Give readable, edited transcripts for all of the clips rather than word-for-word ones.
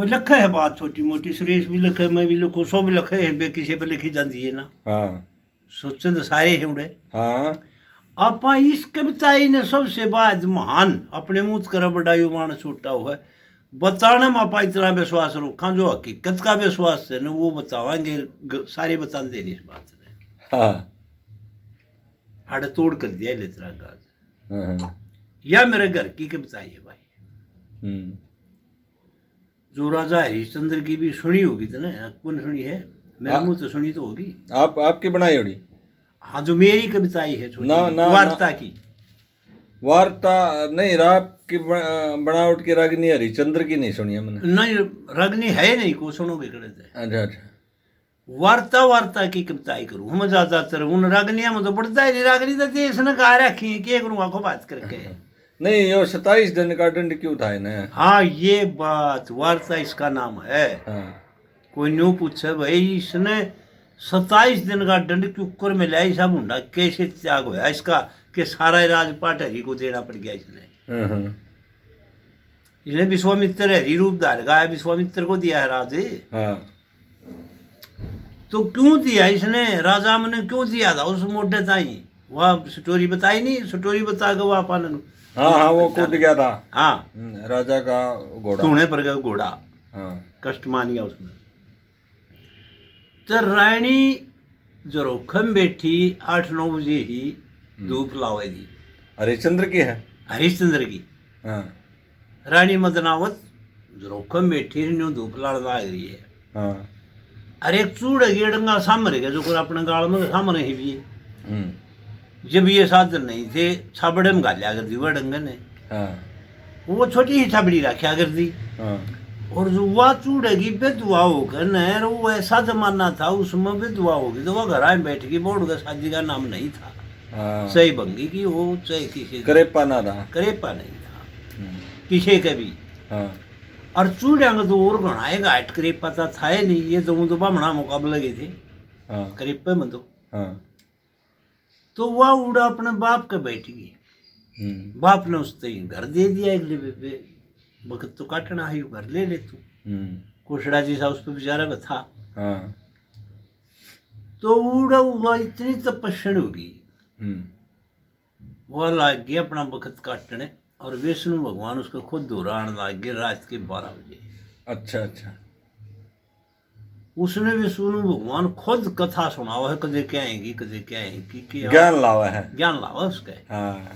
वो लिखा है बात छोटी मोटी, सुरेश भी लिखे, मैं भी लिखूं, सब लिखे है, बे किसी पर लिखी जाती है ना। हाँ सोचते तो सारे हैं उड़े। हाँ आप इस कविताई ने सबसे बाद महान अपने मुंह कर बड़ाई मान छूटा हुआ है। बताने में आप इतना विश्वास रखा, जो हकीकत का विश्वास है ना वो बतावाएंगे, सारे बताते नहीं इस बात ने। हाँ हाड़ तोड़ कर दिया इतना का। हाँ या मेरे घर की कविताई है भाई, हम्म, जो राजा हरिश्चंद्र की भी सुनी होगी तो ना, कौन सुनी है, मेरे मुंह तो सुनी तो होगी। आपकी बनाई होगी। हाँ, जो मेरी कविताई है छोटी ना ना वार्ता की। वार्ता नहीं, रात की बनावट की रागिनी हरिश्चंद्र की नहीं सुनी है मैंने। नहीं, रगनी है नहीं को सुनोगे करे थे। अच्छा अच्छा। वार्ता वार्ता की कविताई करूँ हम ज्यादातर, उन रागनिया में तो बढ़ता है नहीं, रागनी तो देश ने कहा रखी है कि करूँ आखो बात करके। नहीं, ये 27 दिन का दंड क्यों था इन्हें? हाँ ये बात, वार्ता इसका नाम है। हाँ कोई न्यू पूछे भाई इसने 27 दिन का दंड क्यों कर में लिया, ऐसा मुंडा कैसे त्याग होया इसका कि सारा राजपाट हरि को देना पड़ गया इसने। इसने विश्वामित्र हरि रूप धार गया, विश्वामित्र को दिया है राजे। हाँ तो क्यों दिया इसने, राजा ने क्यों दिया था उस मोटे ताई, वह स्टोरी बताई नहीं, स्टोरी बता के वह पालन। हाँ हाँ, वो कूद गया था। हाँ, राजा का घोड़ा टूने पर गया घोड़ा, हाँ कष्ट मान गया उसमें। तो रानी जोरोखम बैठी 8-9 बजे ही धूप लावे दी, हरिश्चंद्र की है। हरिश्चंद्र की। हाँ रानी मदनावत जोरोखम बैठी न्यू धूप लाड़ लाग रही है। हाँ अरे एक चूड़ गेड़ंगा सामने गया जो कोई अपने गाल में सामने ही भी है। हम्म, जब ये साधन नहीं थे, छाबड़े में गालिया कर दी वह डंगे ने, हाँ वो छोटी ही छाबड़ी रखा कर दी। हाँ और जो वह चूड़ेगी बेदुआ होकर न, वो ऐसा जमाना था उसमें बेदुआ होगी तो वह घर में बैठ गई, बोर्ड का शादी का नाम नहीं था, हाँ। सही भंगी की वो चाहे किसी करेपा ना था। करेपा नहीं था किसी के भी। हाँ और चूड़िया तो और घना घाट करेपा था ही नहीं, ये तो बामणा मुकाबले गए थे हाँ करेपे में हाँ। तो वह उड़ा अपने बाप के बैठ गई। बाप ने उससे घर दे दिया अगले बेबे, वक्त तो काटना है, घर ले ले तू। कोशड़ा जी सा उस पर बेचारा में था। हाँ तो उड़ा हुआ इतनी तपस्या होगी, वह लाग गया अपना वक्त काटने, और विष्णु भगवान उसको खुद दोहराने लाग गए रात के 12 बजे। अच्छा अच्छा। उसने विष्णु भगवान खुद कथा सुनावा है, कदे क्या आएगी कदे क्या आएगी, ज्ञान लावा है, ज्ञान लावा उसका। हाँ।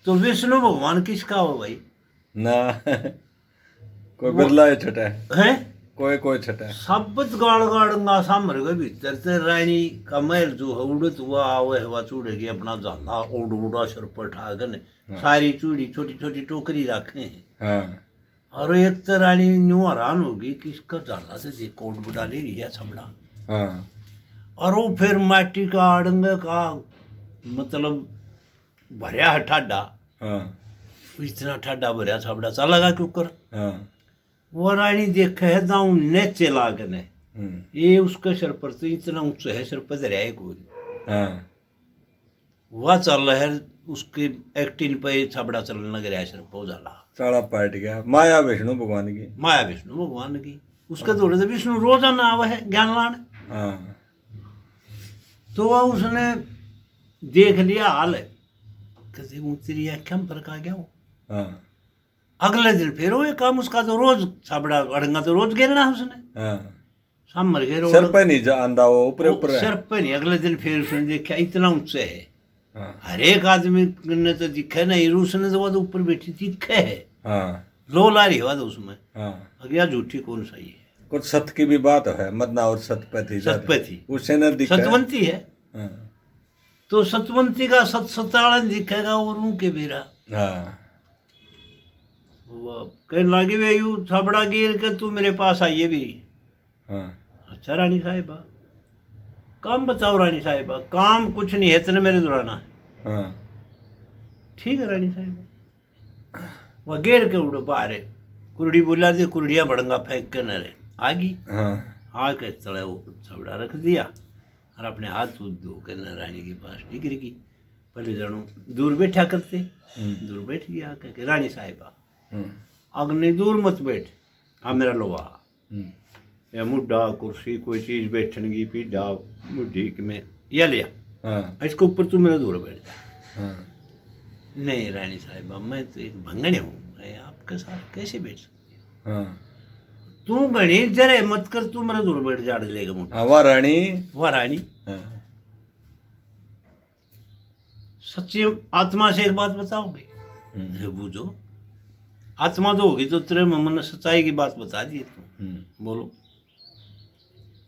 तो विष्णु भगवान किसका हो भाई ना कोई बिरला है छठा है, कोई छठा। शब्द गाड़ गाड़ंगा सामर के भीतर से रानी का महल जो है उड़त हुआ आवे हवा चूड़ेगी अपना जाला उड़ उड़ा सिर पर ठाकर सारी चूड़ी छोटी छोटी टोकरी रखे हैं। हाँ और एक तो रानी न्यू हैरान होगी कि इसका जाला से देख कोट बुढ़ा ले रही है छबड़ा। हाँ। और वो फिर माटी का आड़ंगे का मतलब भरिया है ठाडा। हाँ इतना ठाडा भरिया छबड़ा चलेगा क्यों कर। हाँ। वो रानी देखे है दाऊ नेचे लागने, ये उसके सिर पर तो इतना ऊंचा है, सिर पर दरिया कोई। हाँ। वह चल रहा है उसके एक्टिन पे छबड़ा चलने लग रहा है, सिर पर उजाला साड़ा पाट गया। माया विष्णु भगवान की, माया विष्णु भगवान की। उसके दौड़े से विष्णु रोजाना आवा है ज्ञान लाने। हाँ। तो वह उसने देख लिया हाल है, किसी तेरी आख्या में फर्क आ गया वो। हाँ अगले दिन फिर वो काम उसका तो रोज छबड़ा अड़ंगा तो रोज गिरना उसने। हाँ। सामर के सिर पे नहीं आंदा, वो ऊपर ऊपर है। सिर पे नहीं। अगले दिन फिर उसने देखा इतना ऊंचे है। हाँ। हर एक आदमी ने तो दिखे नहीं, उसने तो वो ऊपर बैठी दिखे है। हाँ। लो ला रही हुआ तो उसमें। हाँ। अगला झूठी कौन सही है, कुछ सत की भी बात है, मदना और सतपथी। सतपथी उससे न दिखा। सतवंती है। हाँ। तो सतवंती का सतालन दिखेगा और उनके बेरा। हाँ। वो कहने लगे वे यू छबड़ा गिर के तू मेरे पास आइए भी। हाँ। अच्छा रानी साहिबा, काम बताओ रानी साहिबा। काम कुछ नहीं है, तेने मेरे दुराना है। हाँ। ठीक है रानी साहिबा। वह गेर के उड़ो बाहर, कुरड़ी बोला दे, कुरड़िया बड़ंगा फेंक के न रहे आगी। हाँ। आके तले वो छबड़ा रख दिया और अपने हाथ धो के न रानी के पास टिकर की। पहले जानू दूर बैठा करते, दूर बैठ गया, कह के रानी साहिबा अग्नि दूर मत बैठ, हाँ मेरा लोहा हम्म, या मुड्ढा कुर्सी कोई चीज बैठने की पीढ़ा मुड्ढी कि मैं या लिया हाँ इसके ऊपर तू मेरा दूर बैठ जा। हाँ नहीं रानी साहिबा मैं तो एक भंगड़े हूँ, मैं आपके साथ कैसे बैठ सकती हूँ? हाँ तू बनी जरे मत कर, तू मेरा दूर बैठ जा लेगा मुझे। हाँ, वाह रानी। वह रानी हाँ सच्ची आत्मा से एक बात बताओगे? हम्म, बूझो आत्मा तो होगी तो तेरे मन ने सच्चाई की बात बता दी तू। बोलो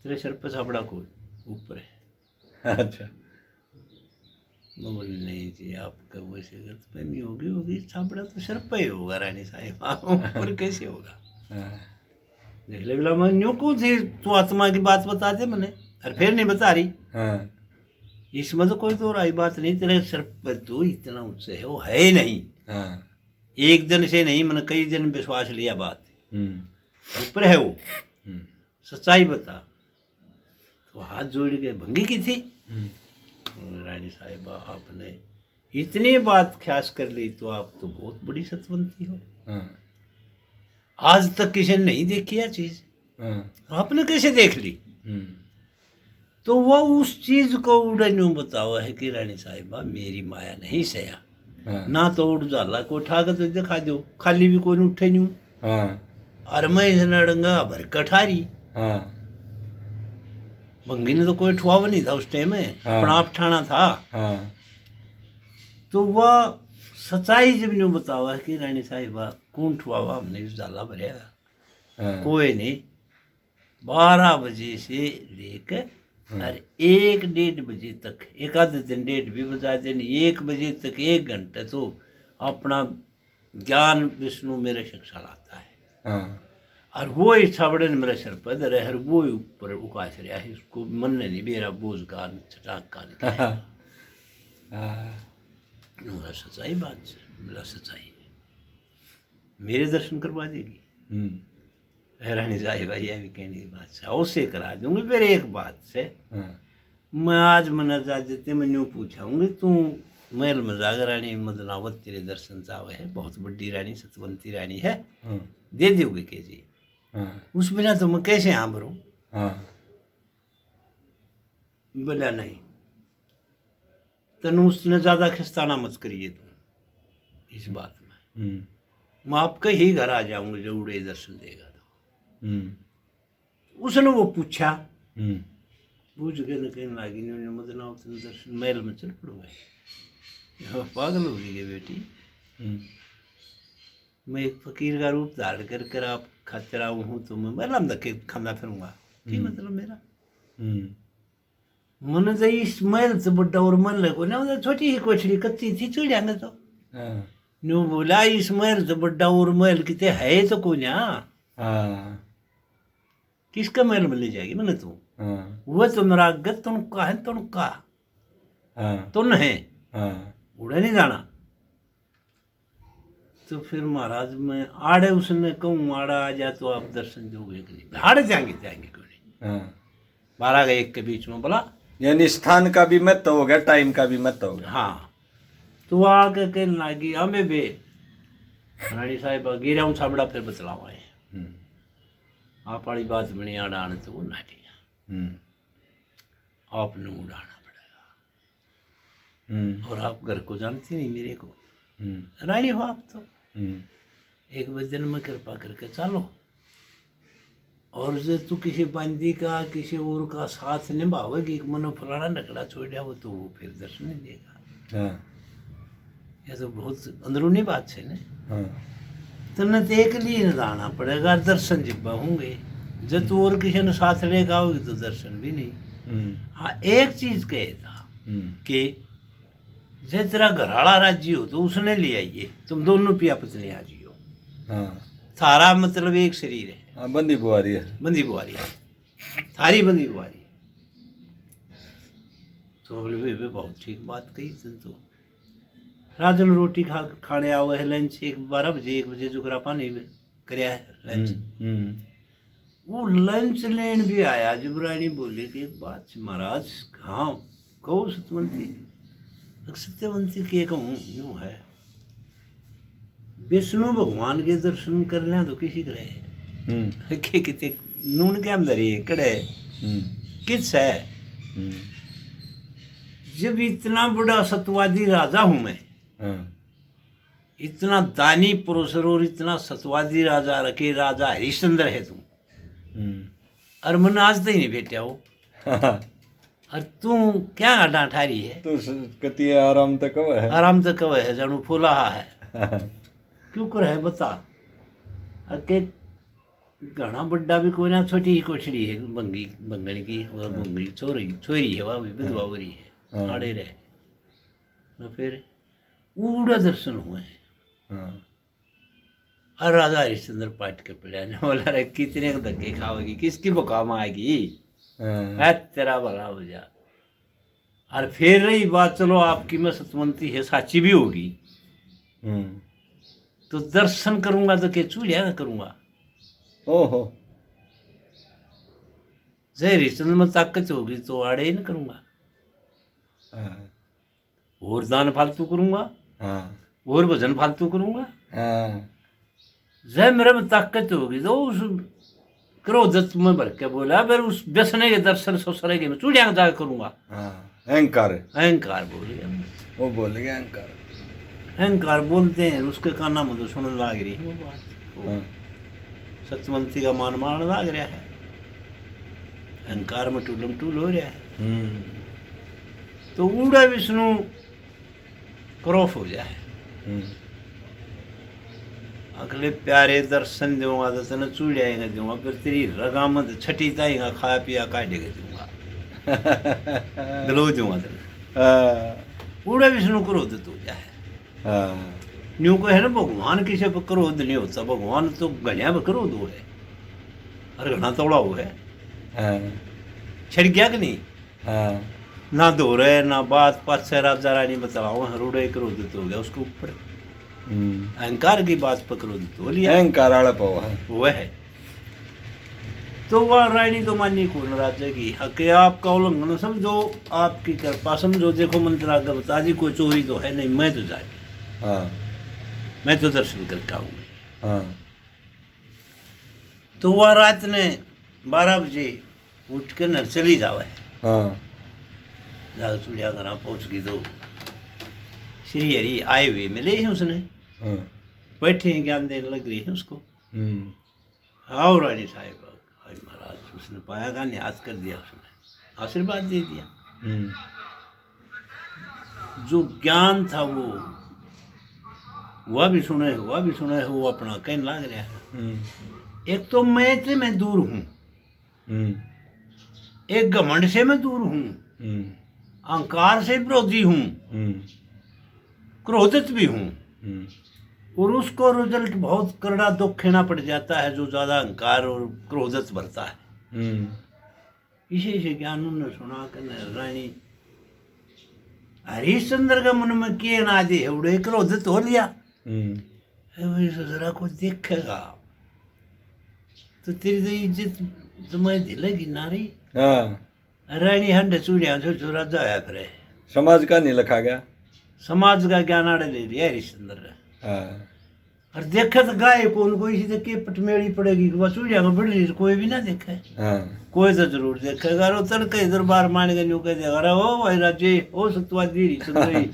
तेरे सर पे साबड़ा कोई ऊपर है? अच्छा बोल नहीं जी आपका वैसे गलतफहमी होगी साबड़ा तो सर पे ही होगा रानी साहिब, ऊपर कैसे होगा? हाँ देख ले बोला मैं यूं क्यों थी, तू आत्मा की बात बता दे मैंने, और फिर नहीं बता रही। हाँ इसमें तो कोई तो राय बात नहीं, तेरे सर पर तो इतना ऊंचे है वो है ही नहीं। हाँ एक दिन से नहीं, मैंने कई दिन विश्वास लिया बात हम्म, ऊपर है वो, हम्म, सच्चाई बता। तो हाथ जोड़ के भंगी की थी। हम्म, रानी साहिबा आपने इतनी बात ख्यास कर ली तो आप तो बहुत बड़ी सतवंती हो। हाँ आज तक किसी ने नहीं देखी यह चीज, हाँ आपने कैसे देख ली? हम्म, तो वह उस चीज को उड़े यूं बतावा है कि रानी साहिबा मेरी माया नहीं सया हाँ ना, तो उड़ जाला को उठा कर तो दिखा दो, खाली भी कोई उठे नहीं। हाँ और मैं इस नड़ंगा भर कठारी हाँ भंगी ने तो कोई ठुआवा नहीं था उस टाइम में, हाँ। अपना आप ठाना था। हाँ तो वह सच्चाई जब यूं बतावा है कि रानी साहिबा कौन ठुआवा हमने इस डाला भरिया हाँ कोई नहीं। 12 बजे से लेकर और 1-1:30 बजे तक, एक आधे दिन 1:30 भी बजा देने, 1 बजे तक 1 घंटे तो अपना ज्ञान विष्णु मेरे शिक्षा लाता है। हाँ और वो ही छाबड़े ने मेरे सर पर धरे है, वो ही ऊपर उकाश रहा है, उसको मन ने नहीं बेरा बोझ का चटाक का निकला। हाँ मेरा सच्चाई बात से मेरा सच्चाई है, मेरे दर्शन करवा देगी रानी साहिबा, यह भी कहने की बात से अवश्य करा दूंगी। फिर एक बात से हाँ मैं आज मन जा देते मैं यूँ पूछाऊंगी, तू महल में जाकर रानी मदनावत तेरे दर्शन चावे है, बहुत बड़ी रानी सतवंती रानी है, हाँ दे दोगे के जी? हाँ उस बिना तो मैं कैसे यहाँ भरूँ? हाँ बोला नहीं, तनु उसने ज्यादा खिस्ताना मत करिए तुम इस बात में, मैं आपके ही घर आ जाऊंगा जो उड़े दर्शन देगा तो। उसने वो पूछा, पूछ के न कहने लगी नहीं मदनावत दर्शन महल में चल पड़ोगे, पागल होगी के बेटी, मैं एक फकीर का रूप धारण कर आप खातिर आऊँ हूँ तो मैं महल में धक्के खाना फिरूंगा, की मतलब मेरा मन तो इस महल से बड़ा और महल है को ना, मतलब छोटी ही कोठरी कच्ची थी चुड़िया में तो न्यू बोला इस महल से बड़ा और महल कितने है तो कोई ना, किसका महल में ले जाएगी मैंने तू? वो तो मेरा गत तुनका है, तुनका तुन है, उड़े नहीं जाना। तो फिर महाराज मैं आड़े उसने कहूँ आड़ा आ जा तो आप दर्शन दोगे कि नहीं? आड़े जाएंगे क्यों नहीं? 12 का 1 के बीच में बोला, यानी स्थान का भी महत्व हो गया, टाइम का भी महत्व हो गया। हाँ तो आके कहने लगी हमें बे रानी साहिबा गिरा हूँ छाबड़ा फिर बतलावा है आप वाली बात बनी आड़ा आने तो वो नाटिया आपने उड़ाना पड़ेगा, और आप घर को जानती नहीं मेरे को, रानी हो आप तो, एक बजे में कृपा करके चलो, और जो तू किसी बंदी का किसी और का साथ निभावेगी, मनो फलाना नकड़ा छोड़ दिया वो तो वो फिर दर्शन नहीं देगा। यह तो बहुत अंदरूनी बात है ना, तने तो एक लिए निभाना पड़ेगा, दर्शन जिब्बा होंगे, जब तू और किसी ने साथ लेकर आओगी तो दर्शन भी नहीं। हाँ एक चीज कहे था कि जब तेरा घराड़ा राज्य हो तो उसने ले आइए, तुम दोनों पिया पत्नी आ जियो, थारा मतलब एक शरीर है, बंदी बुआरी है, बंदी बुआरी है, थारी बंदी बुआरी। तो बोले वे बहुत ठीक बात कही तुम तो, रात में रोटी खाने आओ है, लंच 12 बजे 1 बजे जो करा पानी कराया है लंच, वो लंच लेन भी आया। जब रानी बोली कि एक बात महाराज, हाँ कहो सत्यवंती, सत्यवंती के कहूँ यूँ है, विष्णु भगवान के दर्शन कर लें तो किसी तरह कि कितने नून के अंदर ही कड़े किस है। जब इतना बड़ा सतवादी राजा हूं मैं, इतना दानी पुरुष और इतना सतवादी राजा रखे, राजा हरिश्चंद्र है तू, और मन आज तक नहीं भेटा हो, और तू क्या आडा ठारी है, तो कति आराम तक कब है, आराम तक कब है, जानू फूला है क्यों कर है बता। अके घना बड्डा भी कोई ना, छोटी ही कोठड़ी है बंगी बंगन की, वह बंगी छोरी है, वह भी विधवा हो रही है, आड़े रहे तो फिर ऊड़ा दर्शन हुए हैं। और राजा हरिश्चंद्र पाट के पड़ा ने बोला रे कितने धक्के खाओगी, किसकी मुकाम आएगी, है तेरा भला हो जा। और फिर रही बात, चलो आपकी मैं सतवंती है, साची भी होगी, तो दर्शन करूंगा तो क्या चूड़िया करूंगा। ओहो, जय हरिश्चंद्र में ताकत होगी तो आड़े ही न करूंगा, और दान फालतू करूंगा, और भजन फालतू करूंगा। जय मेरे में ताकत होगी तो उस क्रोधत में भर के बोला, फिर उस व्यसने के दर्शन ससुरे के मैं चूड़िया जाकर करूंगा। अहंकार, अहंकार बोल गया, वो बोल गया अहंकार। अहंकार बोलते हैं, उसके काना में तो सुनने लग रही है वो बात, सत्यवंती का मान मारने लग रहा है, अहंकार में टूलम टूल हो रहा है। तो ऊड़ा विष्णु क्रोफ हो जाए, अगले प्यारे दर्शन दूंगा तो तेना चूड़ियाएगा दूंगा, फिर तेरी रगा मत छठी ताईगा, खाया पिया काटेगा दूंगा, दिलो दूंगा तेना। ऊड़ा विष्णु क्रोधित हो जाए। न्यू को है ना, भगवान किसी पर क्रोध नहीं होता, भगवान तो गणिया पर क्रोध हो है, और घना तोड़ा हुआ है, छिड़ गया कि नहीं, ना दो रहे ना बात पाँच से राजा रानी बतलाओ, हरूड़े क्रोधित हो गया उसके ऊपर, अहंकार की बात पर क्रोधित हो लिया, अहंकार वाला पावा वह है। तो वह रानी तो मानी कौन राजा की हक, आपका उल्लंघन समझो, आपकी कृपा समझो, देखो मंत्र आगे बता दी, कोई चोरी तो है नहीं, मैं तो जाए, मैं तो दर्शन करके आऊंगा। तो वह रात ने 12 बजे उठ के न चली जावे, जाकर चूड़िया घरा पहुंच गई तो श्री हरि आए हुए मिले हैं उसने, बैठे हैं, ज्ञान देने लग रही है उसको। आओ रानी साहिब, महाराज उसने पाया का न्यास कर दिया, उसने आशीर्वाद दे दिया। जो ज्ञान था वो वह भी सुने, हुआ भी सुने, वो अपना कहने लग रहा है। एक तो मैं से मैं दूर हूँ, एक घमंड से मैं दूर हूँ, अहंकार से विरोधी हूँ, क्रोधित भी हूँ, और उसको रिजल्ट बहुत करड़ा दुख खेना पड़ जाता है जो ज्यादा अहंकार और क्रोधित भरता है। इसी से ज्ञान ने सुना कर रानी हरिश्चंद्र का मन में किए ना दे उड़े क्रोधित हो लिया, जरा को देखेगा तो तेरी तो इज्जत तुम्हें दिलेगी नारी। रानी हंड चूड़िया जो राजा आया फिर समाज का नहीं लिखा गया, समाज का ज्ञान आड़े ले लिया हरिश्चंद्र। और देखे तो गाय कौन, कोई इसी के पटमेड़ी पड़ेगी कि चूड़िया में बढ़ रही, कोई भी ना देखे, कोई तो जरूर देखेगा। रो तड़के दरबार मान के न्यू कह देगा, ओ भाई राजे ओ सतवादी हरिश्चंद्र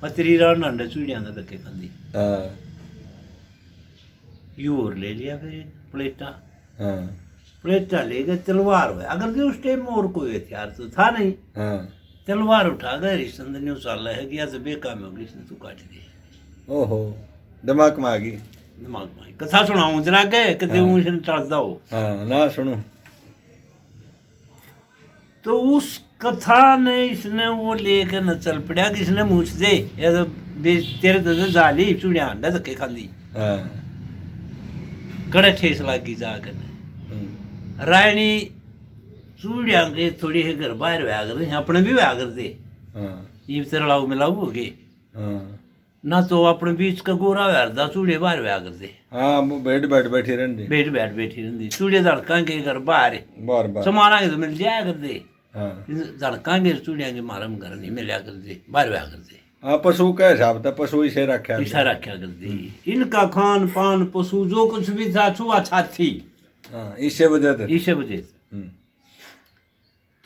पतरी रान हंड चूड़िया का धक्के खांदी। यू और ले लिया फिर प्लेटा, प्लेटा ले गए, तलवार है, अगर जो उस टाइम और कोई हथियार तो था नहीं, तलवार उठा गए हरिश्चंद्र ने, उछाला है कि या तो बेकाम होगी, इसने तू काट दी। ओहो, दिमाग में आ गई, दिमाग में कथा सुनाऊं जरा के कदे मुझे टालदा हो, ना सुनो। तो उस कथा ने इसने वो लेकर न चल पड़ा कि इसने मूछ दे, या तो तेरे तो जाली चूड़िया अंडा धक्के खांदी, कड़े ठेस लागी जाकर। रानी चूड़िया के थोड़ी है घर बाहर व्या कर, अपने भी व्या कर दे, ये तरलाऊ मिलाऊ हो गए ना, तो अपने बीच का गोरा व्यारदा चूड़े बाहर व्या कर दे। वो बैठ बैठी रहती, बैठ बैठी रहती, चूड़े धड़का के घर बाहर समाना के तो मिल जाया कर दे, धड़का के चूड़िया के मारम घर नहीं मिलया कर दे, बाहर व्या कर दे। हाँ पशु का हिसाब था, पशु इसे रखा ऐसा रखा कर दी। इनका खान पान पशु जो कुछ भी था छुआछात थी। हाँ इसे वजह थे। इसे वजह से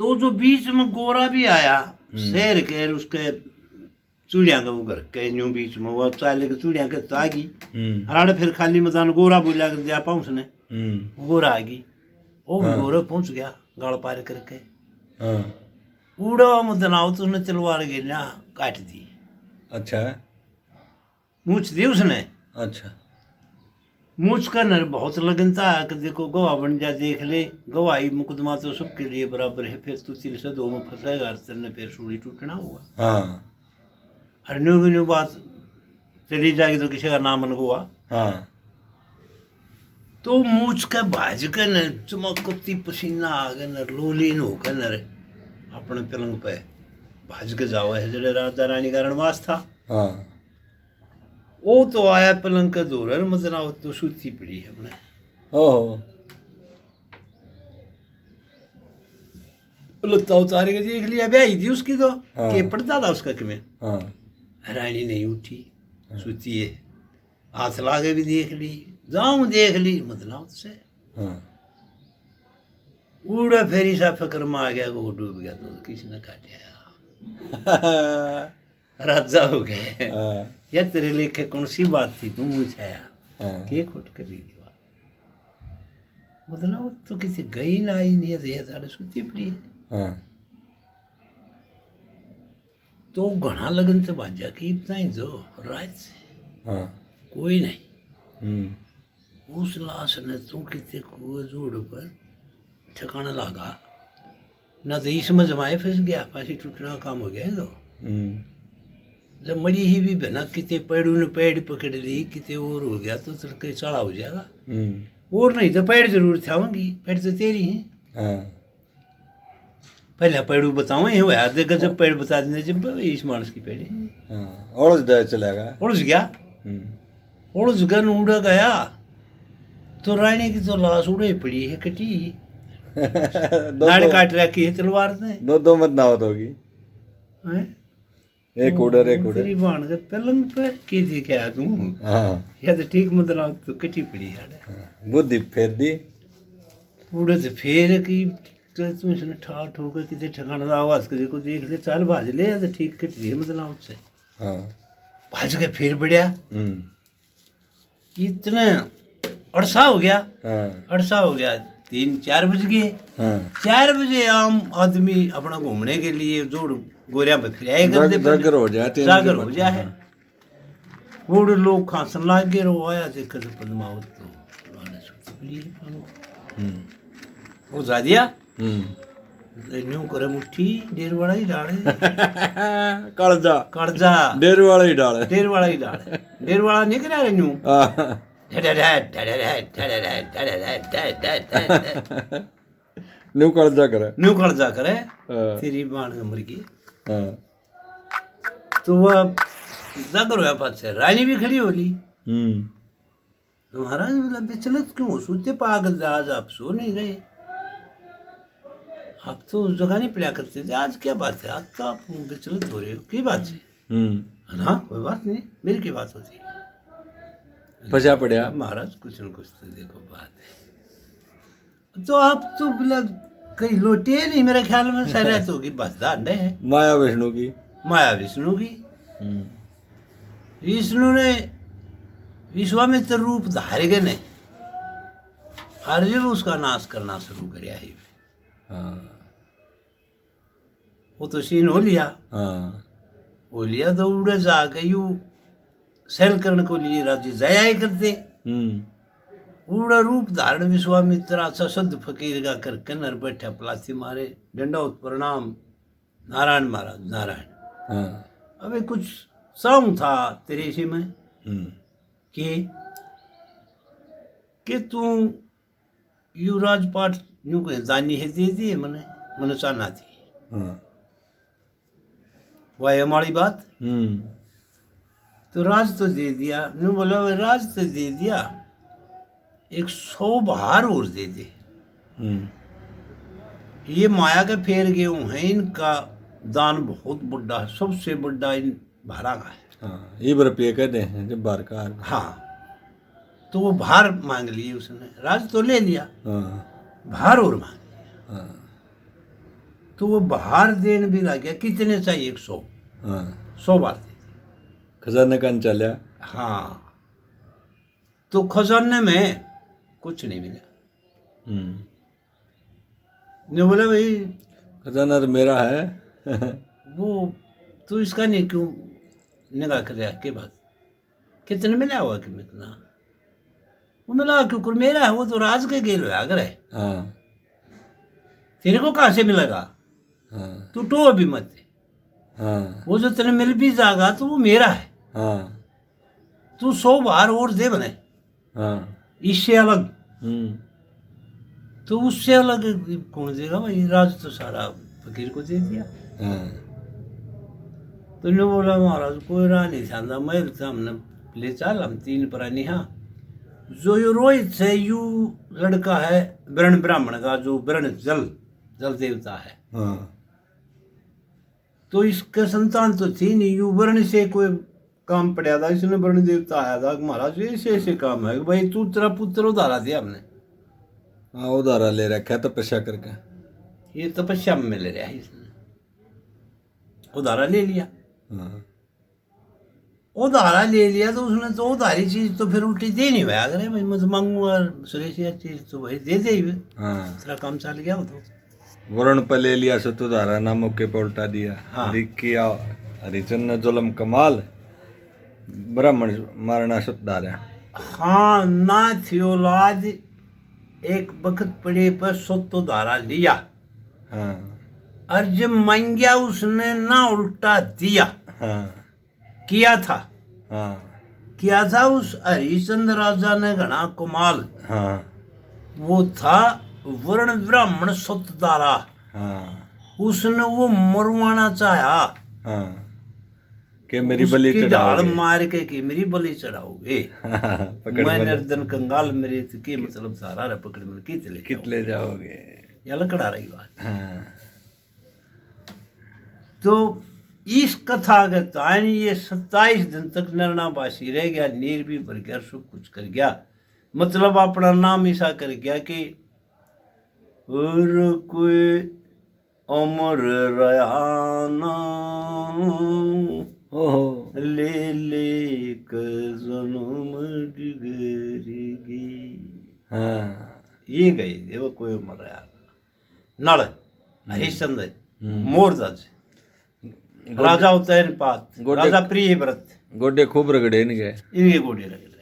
तो जो बीच में गोरा भी आया शहर के उसके चूड़िया के घर के न्यू बीच में वो चाले के चूड़िया के तो आ गई। हराड़े फिर खाली मैदान गोरा बोला कर दिया पाऊस ने गोरा आ गई। वो भी गोरा पहुंच गया गाड़ पार करके। उड़ा मदन आओ तो उसने तलवार गिरना काट दी। अच्छा मूछ दी उसने। अच्छा मूछ का नर बहुत लगनता है कि देखो गवाह बन जा देख ले। गवाही मुकदमा तो सबके लिए बराबर है। फिर तू 3 से 2 में फंसेगा तेरे फिर सूढ़ी टूटना होगा। हाँ हर न्यू बात चली जाएगी तो किसी का नाम मनगुआ। हाँ तो मूछ का भाज के न चमकती पसीना आ गए न लोलीन होकर न अपने पलंग पे भाज के जाओ है जड़े राजा रानी का रणवास था। हाँ वो तो आया पलंग का दूर मतलब तो सूती पड़ी है हमने। ओहो लत्ता उतारे के देख लिया ब्याही थी उसकी तो हाँ। के पड़ता था उसका कि हाँ रानी नहीं उठी सूती है। हाथ लागे भी देख ली जाऊं देख ली मतलब से हाँ उड़ा फेरी सा फिक्र में आ गया वो डूब गया तो किसी ने काटा राजा हो गए। हाँ या तेरे लेखे कौन सी बात थी तू मुझाया हाँ के खोट कर रही थी मतलब तो किसी गई ना आई नहीं है साढ़े सूती पड़ी है। हाँ तो घना लगन से बाजा की इतना ही जो रात से हाँ कोई नहीं। उस लाश ने तू कितने कुएं जोड़ पर ठिकाना लगा ना तो इसमें जमाए फंस गया पासी टूटना काम हो गया। तो जब मरी ही भी बना कितने पेड़ों ने पेड़ पकड़ ली कितने और हो गया तो तड़के चढ़ा हो जाएगा। और नहीं तो पेड़ जरूर थाऊंगी पेड़ तो तेरी है। हाँ पहले पेड़ू बताऊँ ये हुआ देखा जब पेड़ बता देने जब इस मानस की पेड़ हाँ और चलेगा उड़स गया। उड़स गन उड़ा गया तो रानी की तो लाश उड़े पड़ी है कटी नाड़ काट रखी है तलवार ने। दो मत ना होत होगी एक उड़र एक उड़र तेरी बाण के पलंग पे की दिखा तू। हाँ या तो ठीक मतलब तो कटी पड़ी है बुद्धि फेर दी उड़े तो फेर की तो तू इसने ठाठ होकर किसी ठिकाना आवाज कर को देख ले चाल भाज ले या तो ठीक कट रही है मतलब उससे। हाँ भाज के फिर बढ़िया इतना अड़सा हो गया। हाँ अड़सा हो गया 3-4 बज गए। हाँ 4 बजे आम आदमी अपना घूमने के लिए जोड़ गोरिया पे फिर आए करते जागर हो जाते जागर हो जाए बूढ़े लोग खांसन लाग गए रो आया देखा तो पद्मावत तो वो जा दिया न्यू करे मुट्ठी डेर वाला ही डाले कर्जा कर्जा डेर वाला ही डाले डेर वाला ही डाले डेर वाला नहीं करा रे न्यू न्यू कर्जा करे न्यू कर्जा करे तेरी बाण मर गई। तो वह जागर हुआ पास से रानी भी खड़ी हो ली। महाराज मतलब विचलित क्यों सोते पागल आज आप सो नहीं गए आप तो उस जगह नहीं पड़ा करते थे आज क्या बात है आज तो आप विचलित हो रहे हो की बात है ना कोई बात नहीं मेरी की बात होती फंसा पड़ा महाराज कुछ न कुछ तो देखो बात है तो आप तो बिला कहीं लोटे नहीं मेरे ख्याल में शरीयत होगी बस दांडे है माया विष्णु की माया विष्णु की। विष्णु ने विश्वामित्र रूप धारे गए नहीं हर जब उसका नाश करना शुरू कर है। वो तो सीन हो लिया तो उड़े जाके यू सैल करने को लिए राज्य जया करते उड़ा रूप धारण विश्वामित्र अच्छा शुद्ध फकीर का करके नर बैठा पलासी मारे दंडोत प्रणाम नारायण महाराज नारायण। अबे कुछ सॉन्ग था तेरे से में कि तू यू राजपाट यूं कहे दानी है दे दिए मने चाहना थी वह हमारी बात तो राज तो दे दिया यूं बोला राज तो दे दिया 100 बहार और दे दे। ये माया के फेर गेहूं है इनका दान बहुत बड़ा है सबसे बड़ा इन भारा का है। हाँ, ये रुपये कहते हैं जब बार का। हाँ, तो वो भार मांग लिए उसने, राज तो ले लिया, हाँ भार और मांग लिया। हाँ तो वो भार देने भी लग गया, कितने चाहिए? 100। हाँ 100 बार दे दिए। खजाना कन चला। हाँ, तो खजाने में कुछ नहीं मिला। ने बोला भाई खजाना तो मेरा है। वो तू इसका नहीं क्यों निगाह कर रहा के बाद कितने मिला हुआ कि इतना? वो मिला क्यों? मेरा है, वो तो राज के गेल है अगर है, हाँ तेरे को कहाँ से मिलेगा? हाँ तू टो अभी मत दे। हाँ वो जो तेने मिल भी जाएगा तो वो मेरा है। हाँ तू 100 बार और दे बने, हाँ इससे अलग। हम्म तो उससे अलग कौन देगा भाई? राज तो सारा फकीर को दे दिया। हाँ तो ने बोला महाराज कोई राह नहीं था, महल था, हमने ले चल, हम 3 प्राणी। हाँ, जो यो रोहित है यू लड़का है वर्ण ब्राह्मण का, जो वर्ण जल जल देवता है। हाँ तो इसके संतान तो थी नहीं, यू वर्ण से कोई काम पड़ा था, इसने वर्ण देवता आया था कि महाराज ऐसे ऐसे काम है कि भाई तू तेरा पुत्र उधारा दिया हमने। हाँ उधारा ले रखा तपस्या करके। ये तपस्या में मिल रहा है, इसने उधारा ले लिया। हाँ उधारा ले लिया तो उसने तो उधारी चीज तो फिर उल्टी दे नहीं हुआ, अगर भाई मैं तो मांगूंगा सुरेशिया चीज तो भाई दे दे ही। हाँ तेरा काम चल गया वो तो। वरुण पर ले लिया सो तुधारा ना मौके पर उल्टा दिया। हाँ। लिख किया हरिचंद ने जुल्म कमाल, ब्राह्मण मारना सुधारा। हाँ, ना थी औलाद, एक वक्त पड़े पर सो तो धारा लिया, हाँ और जब मांगया उसने ना उल्टा दिया। हाँ किया था, हाँ किया था उस हरिश्चंद्र राजा ने घना कमाल। हाँ वो था वर्ण ब्राह्मण सतदारा। हाँ उसने वो मरवाना चाहा हाँ के मेरी बलि उसकी ढाल चढ़ाओगे। मार के कि मेरी बलि चढ़ाओगे। पकड़ मैं बलि निर्धन कंगाल मेरे के मतलब सारा रे पकड़ में कित कित ले जाओगे। या लकड़ा रही बात। हाँ तो इस कथा के तान ये 27 दिन तक नरनाबासी रह गया, नीर भी भर गया, सब कुछ कर गया, मतलब अपना नाम ऐसा कर गया कि और कोई अमर रयाना ओहो ले ले जन्म डिगरेगी। हाँ ये गई देखो कोई अमर रयाना नड़ हरिश्चंद्र मोरदज राजा उतैन पात राजा प्रिय व्रत गोडे खूब रगड़े इनके। इनके गोडे रगड़े।